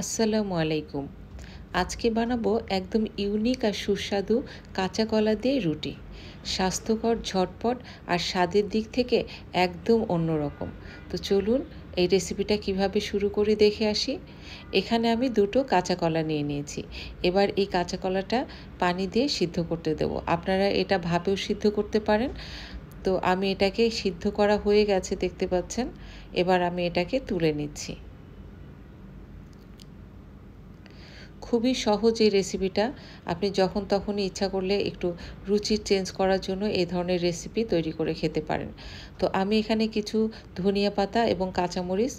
আসসালামু আলাইকুম। আজকে বানাবো একদম ইউনিক আর সুস্বাদু কাঁচা কলা দিয়ে রুটি। স্বাস্থ্যকর, ঝটপট আর স্বাদের দিক থেকে একদম অন্যরকম। তো চলুন এই রেসিপিটা কিভাবে শুরু করে দেখে আসি। এখানে আমি দুটো কাঁচা কলা নিয়ে নিয়েছি। এবার এই কাঁচা কলাটা পানি দিয়ে সিদ্ধ করতে দেবো। আপনারা এটা ভাপেও সিদ্ধ করতে পারেন। তো আমি এটাকে সিদ্ধ করা হয়ে গেছে দেখতে পাচ্ছেন। এবার আমি এটাকে তুলে নিচ্ছি। খুবই সহজ এই রেসিপিটা। আপনি যখন তখনই ইচ্ছা করলে একটু রুচি চেঞ্জ করার জন্য এই ধরনের রেসিপি তৈরি করে খেতে পারেন। তো আমি এখানে কিছু ধনিয়া পাতা এবং কাঁচামরিচ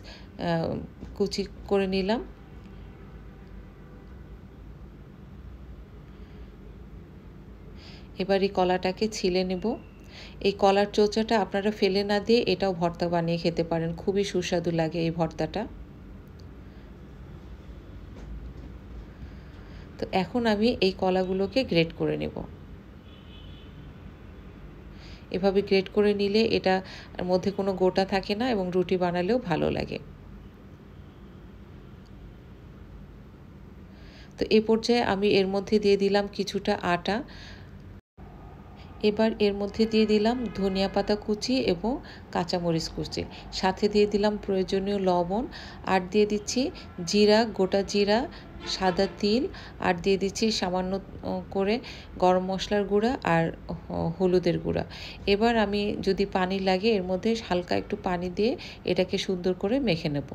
কুচি করে নিলাম। এবার এই কলাটাকে ছিলে নেব। এই কলার চোচাটা আপনারা ফেলে না দিয়ে এটাও ভর্তা বানিয়ে খেতে পারেন। খুবই সুস্বাদু লাগে এই ভর্তাটা। তো এখন আমি এই কলাগুলোকে গ্রেট করে নেব। এভাবে গ্রেট করে নিলে এটার মধ্যে কোনো গোটা থাকে না এবং রুটি বানালেও ভালো লাগে। তো এই পর্যায়ে আমি এর মধ্যে দিয়ে দিলাম কিছুটা আটা। এবার এর মধ্যে দিয়ে দিলাম ধনিয়া পাতা কুচি এবং কাঁচামরিচ কুচি, সাথে দিয়ে দিলাম প্রয়োজনীয় লবণ, আর দিয়ে দিচ্ছি জিরা, গোটা জিরা, সাদা তিল, আর দিয়ে দিচ্ছি সামান্য করে গরম মশলার গুঁড়া আর হলুদের গুঁড়া। এবার আমি যদি পানি লাগে এর মধ্যে হালকা একটু পানি দিয়ে এটাকে সুন্দর করে মেখে নেব।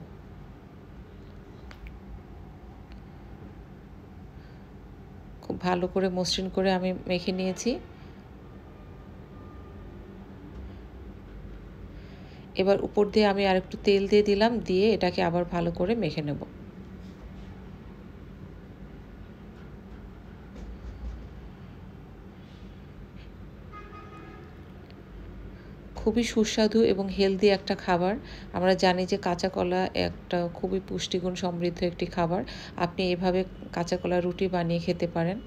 খুব ভালো করে মসৃণ করে আমি মেখে নিয়েছি। এবার উপর দিয়ে আমি আরেকটু তেল দিয়ে দিলাম, দিয়ে এটাকে আবার ভালো করে মেখে নেব। খুবই সুস্বাদু এবং হেলদি একটা খাবার। আমরা জানি যে কাঁচা কলা একটা খুবই পুষ্টিগুণ সমৃদ্ধ একটি খাবার। আপনি এভাবে কাঁচা কলা রুটি বানিয়ে খেতে পারেন।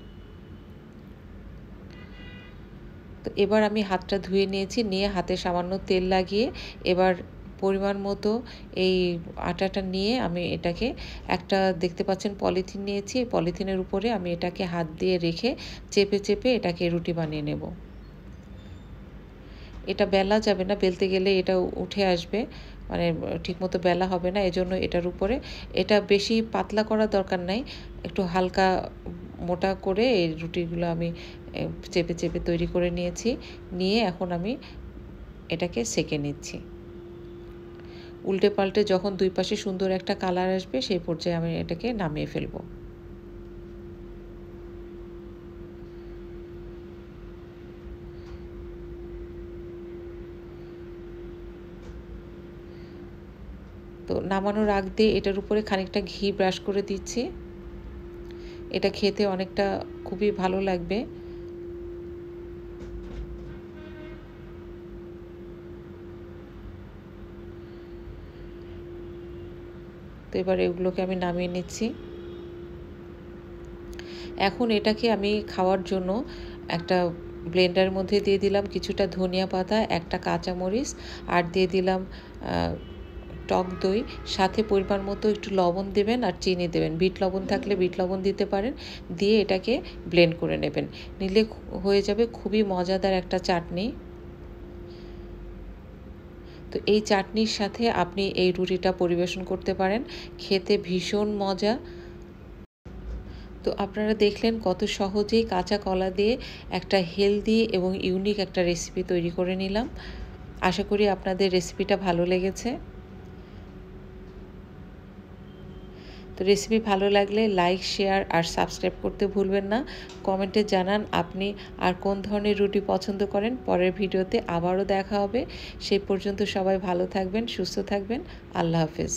তো এবার আমি হাতটা ধুয়ে নিয়েছি, নিয়ে হাতে সামান্য তেল লাগিয়ে এবার পরিমাণ মতো এই আটাটা নিয়ে আমি এটাকে একটা দেখতে পাচ্ছেন পলিথিন নিয়েছি। পলিথিনের উপরে আমি এটাকে হাত দিয়ে রেখে চেপে চেপে এটাকে রুটি বানিয়ে নেব। এটা বেলা যাবে না, বেলতে গেলে এটা উঠে আসবে, মানে ঠিকমতো বেলা হবে না। এজন্য এটার উপরে এটা বেশি পাতলা করার দরকার নাই, একটু হালকা মোটা করে এই রুটিগুলো আমি চেপে চেপে তৈরি করে নিয়েছি। নিয়ে এখন আমি এটাকে সেঁকে নিচ্ছি। উল্টে পাল্টে যখন দুই পাশে সুন্দর একটা কালার আসবে সেই পর্যায়ে আমি এটাকে নামিয়ে ফেলবো। তো নামানোর আগ দিয়ে এটার উপরে খানিকটা ঘি ব্রাশ করে দিচ্ছি। এটা খেতে অনেকটা খুবই ভালো লাগবে। তো এবার এগুলোকে আমি নামিয়ে নিচ্ছি। এখন এটাকে আমি খাওয়ার জন্য একটা ব্লেন্ডারের মধ্যে দিয়ে দিলাম কিছুটা ধনিয়া পাতা, একটা কাঁচামরিচ, আর দিয়ে দিলাম টক দই, সাথে পরিমাণ মতো একটু লবণ দেবেন আর চিনি দেবেন। বিট লবণ থাকলে বিট লবণ দিতে পারেন। দিয়ে এটাকে ব্লেন্ড করে নেবেন, নিলে হয়ে যাবে খুবই মজাদার একটা চাটনি। তো এই চাটনির সাথে আপনি এই রুটিটা পরিবেশন করতে পারেন, খেতে ভীষণ মজা। তো আপনারা দেখলেন কত সহজেই কাঁচা কলা দিয়ে একটা হেলদি এবং ইউনিক একটা রেসিপি তৈরি করে নিলাম। আশা করি আপনাদের রেসিপিটা ভালো লেগেছে। তো রেসিপি ভালো লাগলে লাইক, শেয়ার আর সাবস্ক্রাইব করতে ভুলবেন না। কমেন্টে জানান আপনি আর কোন ধরনের রুটি পছন্দ করেন। পরের ভিডিওতে আবারও দেখা হবে। সেই পর্যন্ত সবাই ভালো থাকবেন, সুস্থ থাকবেন। আল্লাহ হাফেজ।